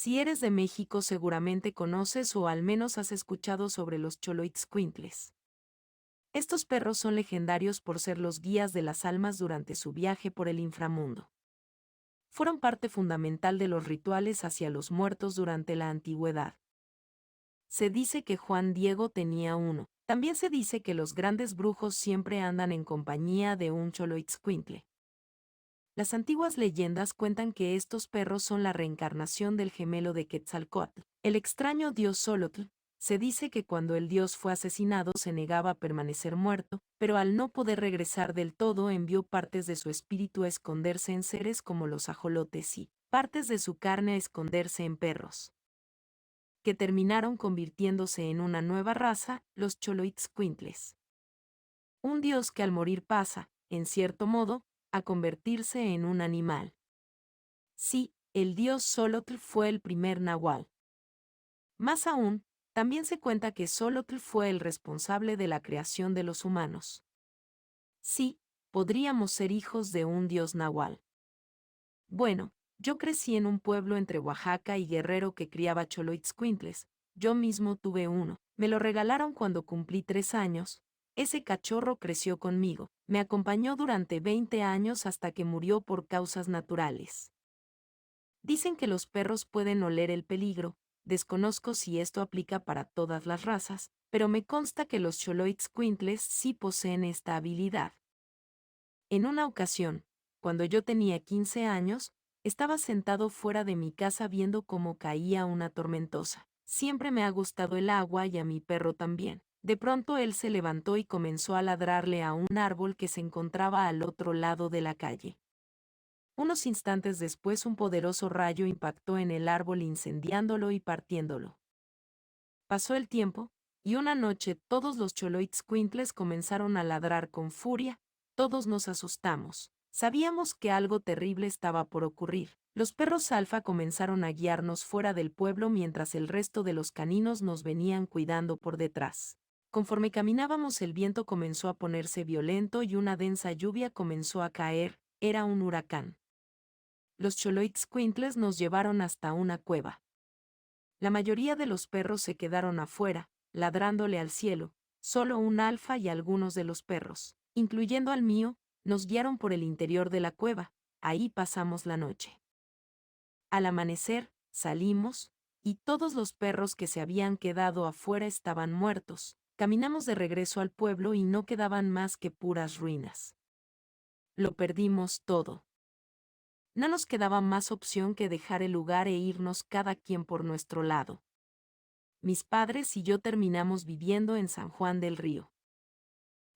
Si eres de México seguramente conoces o al menos has escuchado sobre los Xoloitzcuintles. Estos perros son legendarios por ser los guías de las almas durante su viaje por el inframundo. Fueron parte fundamental de los rituales hacia los muertos durante la antigüedad. Se dice que Juan Diego tenía uno. También se dice que los grandes brujos siempre andan en compañía de un Xoloitzcuintle. Las antiguas leyendas cuentan que estos perros son la reencarnación del gemelo de Quetzalcóatl, el extraño dios Xolotl. Se dice que cuando el dios fue asesinado se negaba a permanecer muerto, pero al no poder regresar del todo envió partes de su espíritu a esconderse en seres como los ajolotes y partes de su carne a esconderse en perros, que terminaron convirtiéndose en una nueva raza, los Xoloitzcuintles. Un dios que al morir pasa, en cierto modo, a convertirse en un animal. Sí, el dios Xolotl fue el primer nahual. Más aún, también se cuenta que Xolotl fue el responsable de la creación de los humanos. Sí, podríamos ser hijos de un dios nahual. Bueno, yo crecí en un pueblo entre Oaxaca y Guerrero que criaba Xoloitzcuintles. Yo mismo tuve uno. Me lo regalaron cuando cumplí 3 años. Ese cachorro creció conmigo. Me acompañó durante 20 años hasta que murió por causas naturales. Dicen que los perros pueden oler el peligro. Desconozco si esto aplica para todas las razas, pero me consta que los Xoloitzcuintles sí poseen esta habilidad. En una ocasión, cuando yo tenía 15 años, estaba sentado fuera de mi casa viendo cómo caía una tormentosa. Siempre me ha gustado el agua y a mi perro también. De pronto él se levantó y comenzó a ladrarle a un árbol que se encontraba al otro lado de la calle. Unos instantes después un poderoso rayo impactó en el árbol incendiándolo y partiéndolo. Pasó el tiempo, y una noche todos los Xoloitzcuintles comenzaron a ladrar con furia. Todos nos asustamos. Sabíamos que algo terrible estaba por ocurrir. Los perros alfa comenzaron a guiarnos fuera del pueblo mientras el resto de los caninos nos venían cuidando por detrás. Conforme caminábamos el viento comenzó a ponerse violento y una densa lluvia comenzó a caer. Era un huracán. Los Xoloitzcuintles nos llevaron hasta una cueva. La mayoría de los perros se quedaron afuera, ladrándole al cielo. Solo un alfa y algunos de los perros, incluyendo al mío, nos guiaron por el interior de la cueva. Ahí pasamos la noche. Al amanecer, salimos, y todos los perros que se habían quedado afuera estaban muertos. Caminamos de regreso al pueblo y no quedaban más que puras ruinas. Lo perdimos todo. No nos quedaba más opción que dejar el lugar e irnos cada quien por nuestro lado. Mis padres y yo terminamos viviendo en San Juan del Río.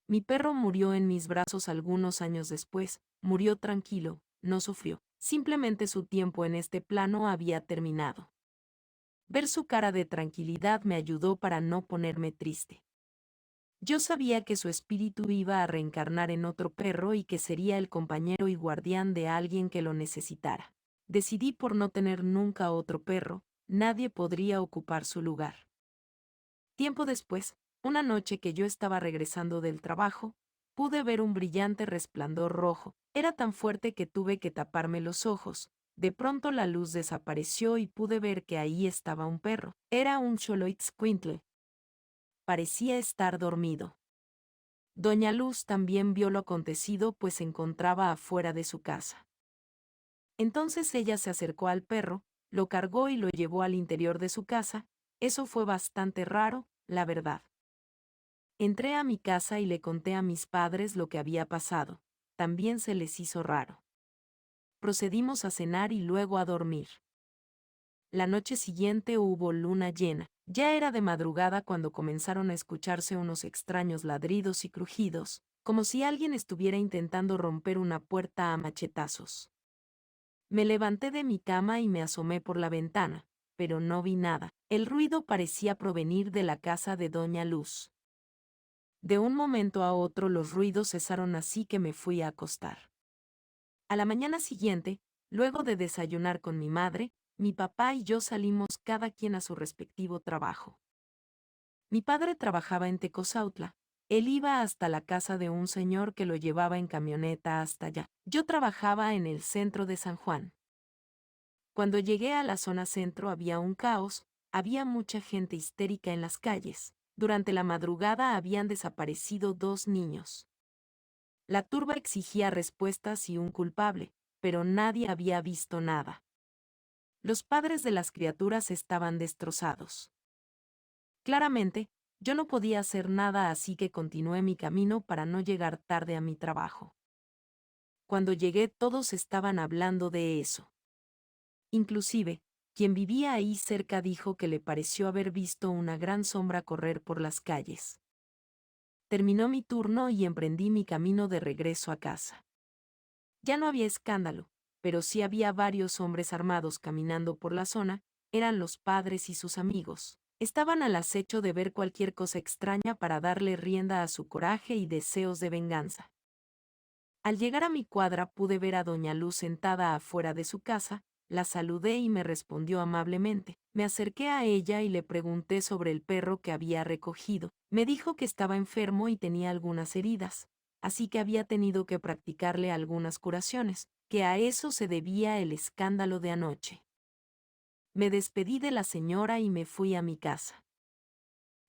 Mi perro murió en mis brazos algunos años después. Murió tranquilo, no sufrió. Simplemente su tiempo en este plano había terminado. Ver su cara de tranquilidad me ayudó para no ponerme triste. Yo sabía que su espíritu iba a reencarnar en otro perro y que sería el compañero y guardián de alguien que lo necesitara. Decidí por no tener nunca otro perro. Nadie podría ocupar su lugar. Tiempo después, una noche que yo estaba regresando del trabajo, pude ver un brillante resplandor rojo. Era tan fuerte que tuve que taparme los ojos. De pronto la luz desapareció y pude ver que ahí estaba un perro. Era un Xoloitzcuintle. Parecía estar dormido. Doña Luz también vio lo acontecido pues se encontraba afuera de su casa. Entonces ella se acercó al perro, lo cargó y lo llevó al interior de su casa. Eso fue bastante raro, la verdad. Entré a mi casa y le conté a mis padres lo que había pasado. También se les hizo raro. Procedimos a cenar y luego a dormir. La noche siguiente hubo luna llena. Ya era de madrugada cuando comenzaron a escucharse unos extraños ladridos y crujidos, como si alguien estuviera intentando romper una puerta a machetazos. Me levanté de mi cama y me asomé por la ventana, pero no vi nada. El ruido parecía provenir de la casa de Doña Luz. De un momento a otro los ruidos cesaron así que me fui a acostar. A la mañana siguiente, luego de desayunar con mi madre, mi papá y yo salimos cada quien a su respectivo trabajo. Mi padre trabajaba en Tecozautla. Él iba hasta la casa de un señor que lo llevaba en camioneta hasta allá. Yo trabajaba en el centro de San Juan. Cuando llegué a la zona centro había un caos, había mucha gente histérica en las calles. Durante la madrugada habían desaparecido 2 niños. La turba exigía respuestas y un culpable, pero nadie había visto nada. Los padres de las criaturas estaban destrozados. Claramente, yo no podía hacer nada, así que continué mi camino para no llegar tarde a mi trabajo. Cuando llegué todos estaban hablando de eso. Inclusive, quien vivía ahí cerca dijo que le pareció haber visto una gran sombra correr por las calles. Terminó mi turno y emprendí mi camino de regreso a casa. Ya no había escándalo, pero sí había varios hombres armados caminando por la zona, eran los padres y sus amigos. Estaban al acecho de ver cualquier cosa extraña para darle rienda a su coraje y deseos de venganza. Al llegar a mi cuadra pude ver a doña Luz sentada afuera de su casa, la saludé y me respondió amablemente. Me acerqué a ella y le pregunté sobre el perro que había recogido. Me dijo que estaba enfermo y tenía algunas heridas, así que había tenido que practicarle algunas curaciones, que a eso se debía el escándalo de anoche. Me despedí de la señora y me fui a mi casa.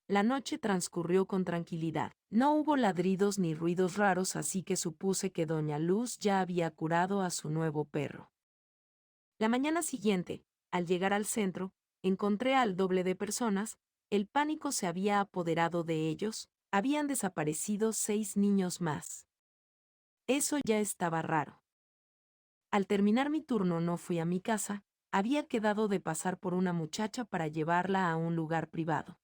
La noche transcurrió con tranquilidad. No hubo ladridos ni ruidos raros, así que supuse que doña Luz ya había curado a su nuevo perro. La mañana siguiente, al llegar al centro, encontré al doble de personas, el pánico se había apoderado de ellos, habían desaparecido 6 niños más. Eso ya estaba raro. Al terminar mi turno no fui a mi casa, había quedado de pasar por una muchacha para llevarla a un lugar privado.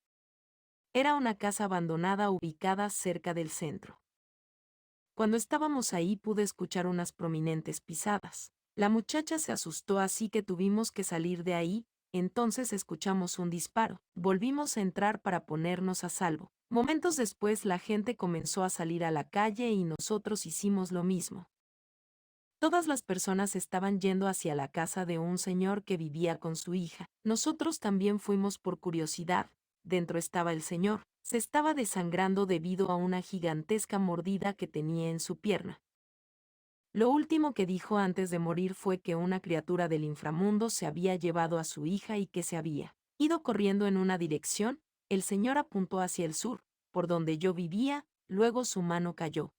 Era una casa abandonada ubicada cerca del centro. Cuando estábamos ahí pude escuchar unas prominentes pisadas. La muchacha se asustó, así que tuvimos que salir de ahí. Entonces escuchamos un disparo. Volvimos a entrar para ponernos a salvo. Momentos después la gente comenzó a salir a la calle y nosotros hicimos lo mismo. Todas las personas estaban yendo hacia la casa de un señor que vivía con su hija. Nosotros también fuimos por curiosidad. Dentro estaba el señor. Se estaba desangrando debido a una gigantesca mordida que tenía en su pierna. Lo último que dijo antes de morir fue que una criatura del inframundo se había llevado a su hija y que se había ido corriendo en una dirección. El señor apuntó hacia el sur, por donde yo vivía, luego su mano cayó.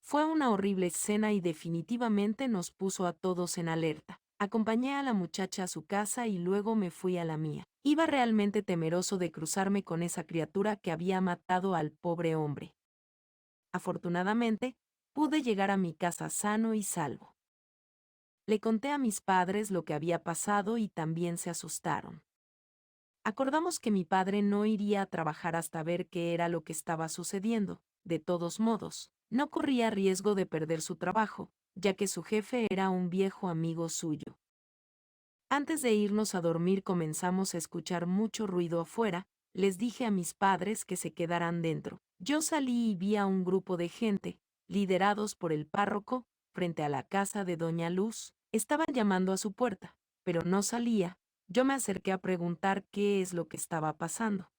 Fue una horrible escena y definitivamente nos puso a todos en alerta. Acompañé a la muchacha a su casa y luego me fui a la mía. Iba realmente temeroso de cruzarme con esa criatura que había matado al pobre hombre. Afortunadamente, pude llegar a mi casa sano y salvo. Le conté a mis padres lo que había pasado y también se asustaron. Acordamos que mi padre no iría a trabajar hasta ver qué era lo que estaba sucediendo. De todos modos, no corría riesgo de perder su trabajo, ya que su jefe era un viejo amigo suyo. Antes de irnos a dormir comenzamos a escuchar mucho ruido afuera. Les dije a mis padres que se quedaran dentro. Yo salí y vi a un grupo de gente, liderados por el párroco, frente a la casa de doña Luz. Estaban llamando a su puerta, pero no salía. Yo me acerqué a preguntar qué es lo que estaba pasando.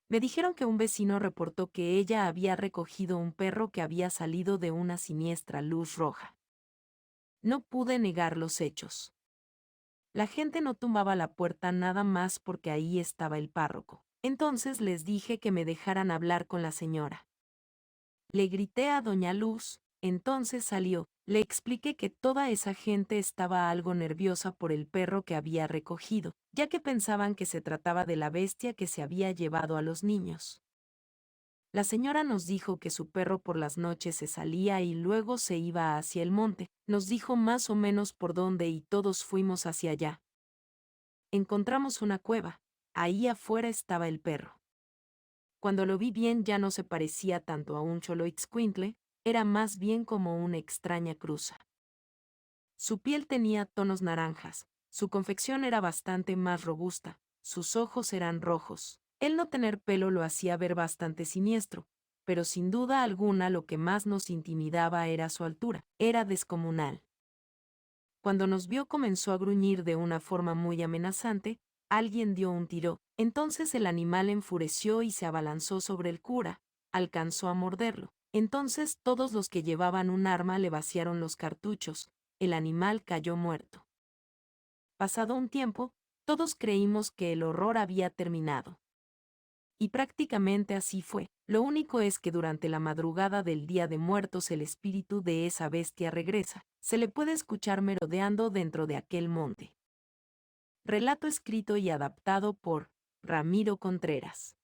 Me dijeron que un vecino reportó que ella había recogido un perro que había salido de una siniestra luz roja. No pude negar los hechos. La gente no tumbaba la puerta nada más porque ahí estaba el párroco. Entonces les dije que me dejaran hablar con la señora. Le grité a doña Luz, entonces salió. Le expliqué que toda esa gente estaba algo nerviosa por el perro que había recogido, ya que pensaban que se trataba de la bestia que se había llevado a los niños. La señora nos dijo que su perro por las noches se salía y luego se iba hacia el monte. Nos dijo más o menos por dónde y todos fuimos hacia allá. Encontramos una cueva. Ahí afuera estaba el perro. Cuando lo vi bien ya no se parecía tanto a un Xoloitzcuintle, era más bien como una extraña cruza. Su piel tenía tonos naranjas, su confección era bastante más robusta, sus ojos eran rojos. El no tener pelo lo hacía ver bastante siniestro, pero sin duda alguna lo que más nos intimidaba era su altura, era descomunal. Cuando nos vio comenzó a gruñir de una forma muy amenazante. Alguien dio un tiro, entonces el animal enfureció y se abalanzó sobre el cura, alcanzó a morderlo. Entonces todos los que llevaban un arma le vaciaron los cartuchos, el animal cayó muerto. Pasado un tiempo, todos creímos que el horror había terminado. Y prácticamente así fue. Lo único es que durante la madrugada del Día de Muertos el espíritu de esa bestia regresa. Se le puede escuchar merodeando dentro de aquel monte. Relato escrito y adaptado por Ramiro Contreras.